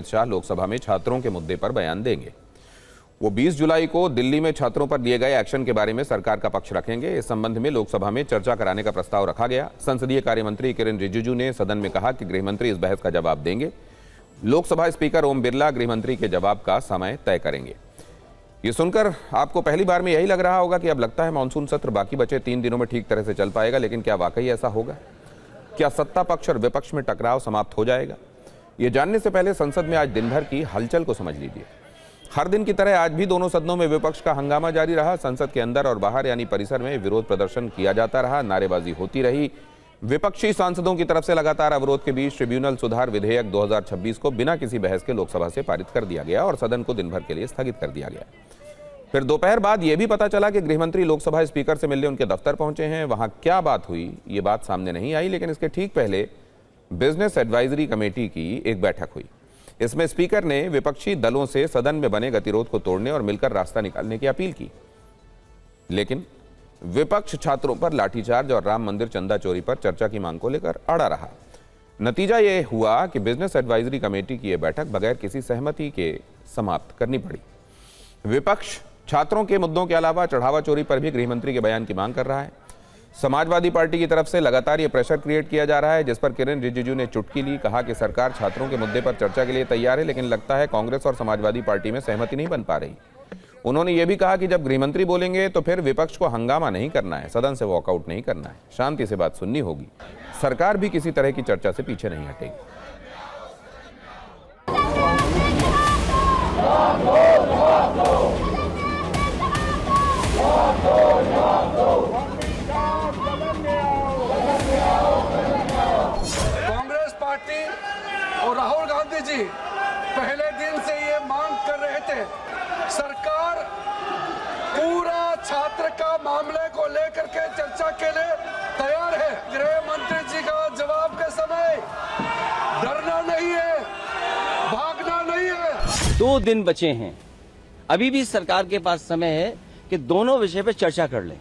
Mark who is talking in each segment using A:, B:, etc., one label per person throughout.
A: अमित शाह लोकसभा में छात्रों के मुद्दे पर बयान देंगे। वो 20 जुलाई को दिल्ली में छात्रों पर लिए गए एक्शन के बारे में सरकार का पक्ष रखेंगे। इस संबंध में लोकसभा में चर्चा कराने का प्रस्ताव रखा गया। संसदीय कार्य मंत्री किरेन रिजिजू ने सदन में कहा कि गृहमंत्री इस बहस का जवाब देंगे। लोकसभा स्पीकर ओम बिरला गृहमंत्री के जवाब का समय तय करेंगे। ये सुनकर आपको पहली बार में यही लग रहा होगा कि अब लगता है मानसून सत्र बाकी बचे 3 दिनों में ठीक तरह से चल पाएगा, लेकिन क्या वाकई ऐसा होगा? क्या सत्ता पक्ष और विपक्ष में टकराव समाप्त हो जाएगा? ये जानने से पहले संसद में आज दिन भर की हलचल को समझ लीजिए। हर दिन की तरह आज भी दोनों सदनों में विपक्ष का हंगामा जारी रहा। संसद के अंदर और बाहर यानी परिसर में विरोध प्रदर्शन किया जाता रहा, नारेबाजी होती रही। विपक्षी सांसदों की तरफ से लगातार अवरोध के बीच ट्रिब्यूनल सुधार विधेयक 2026 को बिना किसी बहस के लोकसभा से पारित कर दिया गया और सदन को दिन भर के लिए स्थगित कर दिया गया। फिर दोपहर बाद यह भी पता चला कि गृहमंत्री लोकसभा स्पीकर से मिलने उनके दफ्तर पहुंचे हैं। वहां क्या बात हुई ये बात सामने नहीं आई, लेकिन इसके ठीक पहले बिजनेस एडवाइजरी कमेटी की एक बैठक हुई। इसमें स्पीकर ने विपक्षी दलों से सदन में बने गतिरोध को तोड़ने और मिलकर रास्ता निकालने की अपील की, लेकिन विपक्ष छात्रों पर लाठीचार्ज और राम मंदिर चंदा चोरी पर चर्चा की मांग को लेकर अड़ा रहा। नतीजा यह हुआ कि बिजनेस एडवाइजरी कमेटी की यह बैठक बगैर किसी सहमति के समाप्त करनी पड़ी। विपक्ष छात्रों के मुद्दों के अलावा चढ़ावा चोरी पर भी गृहमंत्री के बयान की मांग कर रहा है। समाजवादी पार्टी की तरफ से लगातार ये प्रेशर क्रिएट किया जा रहा है, जिस पर किरेन रिजिजू ने चुटकी ली। कहा कि सरकार छात्रों के मुद्दे पर चर्चा के लिए तैयार है, लेकिन लगता है कांग्रेस और समाजवादी पार्टी में सहमति नहीं बन पा रही। उन्होंने ये भी कहा कि जब गृहमंत्री बोलेंगे तो फिर विपक्ष को हंगामा नहीं करना है, सदन से वॉकआउट नहीं करना है, शांति से बात सुननी होगी। सरकार भी किसी तरह की चर्चा से पीछे नहीं हटेगी।
B: कांग्रेस पार्टी और राहुल गांधी जी पहले दिन से ये मांग कर रहे थे, सरकार पूरा छात्र का मामले को लेकर के चर्चा के लिए तैयार है। गृह मंत्री जी का जवाब के समय डरना नहीं है, भागना नहीं है।
C: 2 दिन बचे हैं, अभी भी सरकार के पास समय है कि दोनों विषय पर चर्चा कर लें।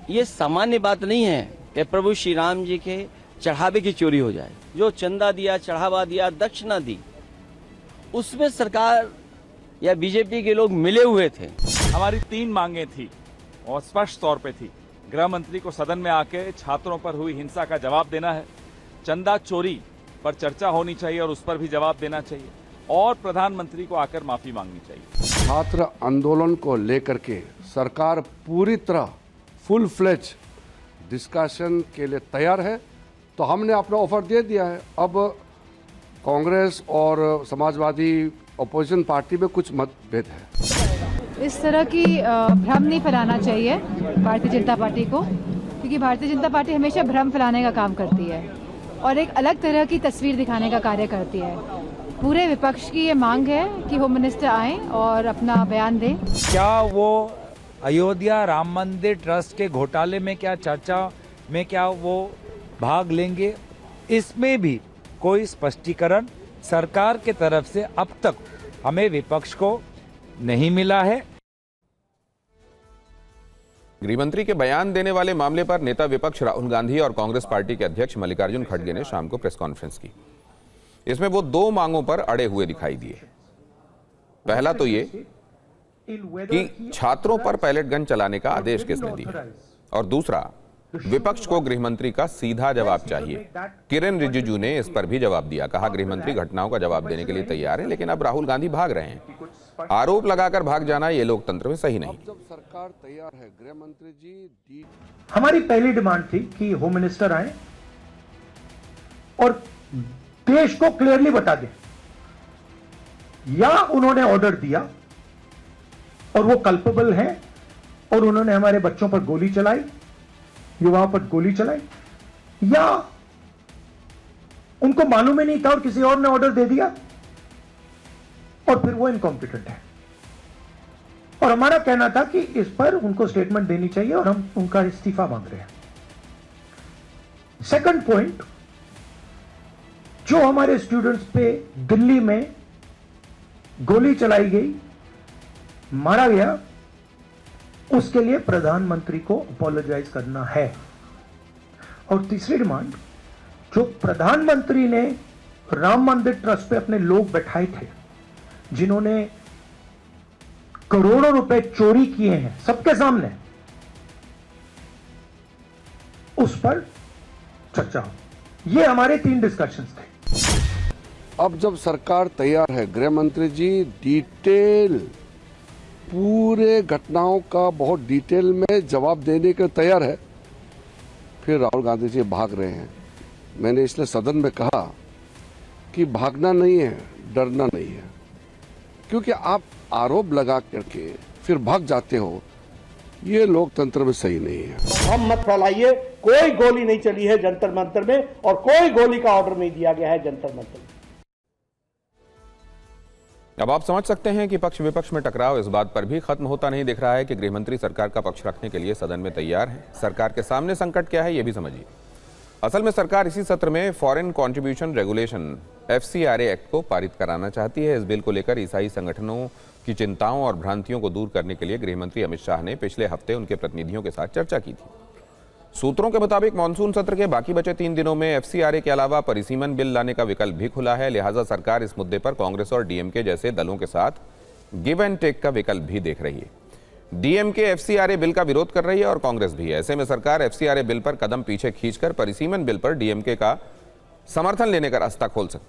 C: ये सामान्य बात नहीं है कि प्रभु श्री राम जी के चढ़ावे की चोरी हो जाए। जो चंदा दिया, चढ़ावा दिया, दक्षिणा दी, उसमें सरकार या बीजेपी के लोग मिले हुए थे।
D: हमारी 3 मांगे थी और स्पष्ट तौर पे थी। गृह मंत्री को सदन में आके छात्रों पर हुई हिंसा का जवाब देना है, चंदा चोरी पर चर्चा होनी चाहिए और उस पर भी जवाब देना चाहिए, और प्रधानमंत्री को आकर माफी मांगनी चाहिए।
B: छात्र आंदोलन को लेकर के सरकार पूरी तरह फुल फ्लेज डिस्कशन के लिए तैयार है, तो हमने अपना ऑफर दे दिया है। अब कांग्रेस और समाजवादी अपोजिशन पार्टी में कुछ मतभेद है।
E: इस तरह की भ्रम नहीं फैलाना चाहिए भारतीय जनता पार्टी को, क्योंकि भारतीय जनता पार्टी हमेशा भ्रम फैलाने का काम करती है और एक अलग तरह की तस्वीर दिखाने का कार्य करती है। पूरे विपक्ष की ये मांग है कि होम मिनिस्टर आए और अपना बयान दें।
F: क्या वो अयोध्या राम मंदिर ट्रस्ट के घोटाले में क्या चर्चा में क्या वो भाग लेंगे? इसमें भी कोई स्पष्टीकरण सरकार के तरफ से अब तक हमें विपक्ष को नहीं मिला है।
A: गृहमंत्री के बयान देने वाले मामले पर नेता विपक्ष राहुल गांधी और कांग्रेस पार्टी के अध्यक्ष मल्लिकार्जुन खड़गे ने शाम को प्रेस कॉन्फ्रेंस की। इसमें वो 2 मांगों पर अड़े हुए दिखाई दिए। पहला तो ये कि छात्रों पर पैलेट गन चलाने का आदेश किसने दिया, और दूसरा विपक्ष को गृहमंत्री का सीधा जवाब चाहिए। किरेन रिजिजू ने इस पर भी जवाब दिया। कहा गृहमंत्री घटनाओं का जवाब देने के लिए तैयार है, लेकिन अब राहुल गांधी भाग रहे हैं। आरोप लगाकर भाग जाना ये लोकतंत्र में सही नहीं।
B: जब सरकार तैयार है, गृह मंत्री जी
G: हमारी पहली डिमांड थी कि होम मिनिस्टर आए और देश को क्लियरली बता दें, या उन्होंने ऑर्डर दिया और वो कल्पेबल हैं और उन्होंने हमारे बच्चों पर गोली चलाई, युवाओं पर गोली चलाई, या उनको मालूम ही नहीं था और किसी और ने ऑर्डर दे दिया और फिर वो इनकॉम्पिटेंट है। और हमारा कहना था कि इस पर उनको स्टेटमेंट देनी चाहिए और हम उनका इस्तीफा मांग रहे हैं। सेकंड पॉइंट, जो हमारे स्टूडेंट्स पे दिल्ली में गोली चलाई गई, मारा गया, उसके लिए प्रधानमंत्री को अपोलोजाइज करना है। और तीसरी डिमांड, जो प्रधानमंत्री ने राम मंदिर ट्रस्ट पे अपने लोग बैठाए थे जिन्होंने करोड़ों रुपए चोरी किए हैं सबके सामने, उस पर चर्चा हो। ये हमारे 3 डिस्कशंस थे।
H: अब जब सरकार तैयार है, गृह मंत्री जी डिटेल पूरे घटनाओं का बहुत डिटेल में जवाब देने के तैयार है, फिर राहुल गांधी जी भाग रहे हैं। मैंने इसलिए सदन में कहा कि भागना नहीं है, डरना नहीं है, क्योंकि आप आरोप लगा करके फिर भाग जाते हो, ये लोकतंत्र में सही नहीं है।
I: हम मत फैलाइए, कोई गोली नहीं चली है जंतर मंतर में और कोई गोली का ऑर्डर नहीं दिया गया है जंतर मंतर में।
A: अब आप समझ सकते हैं कि पक्ष विपक्ष में टकराव इस बात पर भी खत्म होता नहीं दिख रहा है कि गृहमंत्री सरकार का पक्ष रखने के लिए सदन में तैयार है। सरकार के सामने संकट क्या है, यह भी समझिए। असल में सरकार इसी सत्र में foreign contribution regulation FCRA act को पारित कराना चाहती है। इस बिल को लेकर ईसाई संगठनों की चिंताओं और भ्रांतियों को दूर करने के लिए गृहमंत्री अमित शाह ने पिछले हफ्ते उनके प्रतिनिधियों के साथ चर्चा की थी। सूत्रों के मुताबिक मानसून सत्र के बाकी बचे 3 दिनों में FCRA के अलावा परिसीमन बिल लाने का विकल्प भी खुला है। लिहाजा सरकार इस मुद्दे पर कांग्रेस और DMK जैसे दलों के साथ गिव एंड टेक का विकल्प भी देख रही है। DMK FCRA बिल का विरोध कर रही है और कांग्रेस भी है। ऐसे में सरकार FCRA बिल पर कदम पीछे खींचकर परिसीमन बिल पर DMK का समर्थन लेने का रास्ता खोल सकती है।